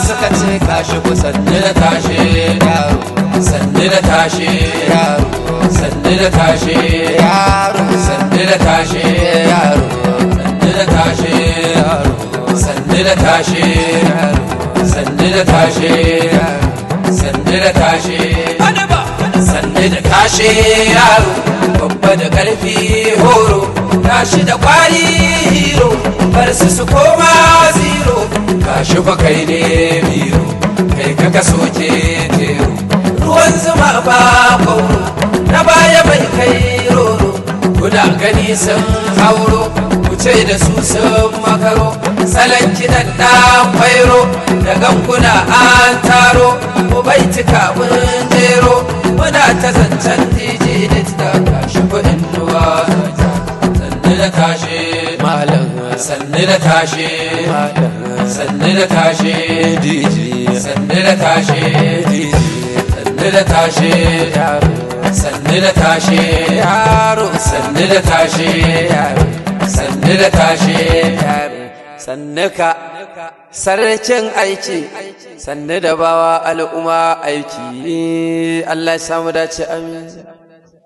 suka ce kashi ku sanni da tashi yaro, sanni da tashi yaro, sanni da tashi yaro, sanni da tashi yaro, sanni da tashi yaro, sanni da tashi yaro, sanni da tashi yaro, sanni da tashi adaba, sanni da tashi yaro, babba da karfi horo, tashi da kwari hero, bar su koma zero. Kashi fa kai ne biro, kai kaka soke tero, ruwan zuma ba kauro, na baya bai kai roro, kuna gani sun hauro, wuce da su sun makaro, salon kiɗan ɗan kwairo, da ganguna an taro, mu bai cika mun jero, muna ta zancen DJ da kashi kuɗin duwa, sannu da tashi malam, sannu da tashi malam, sannu da tashi DJ, sannu da tashi DJ, sannu da tashi yaro, sannu da tashi yaro, sannu da tashi yaro, sannu da tashi yaro, sannu ka sarkin aiki, sannu da bawa al'umma aiki. Allah ya samu dace, amin.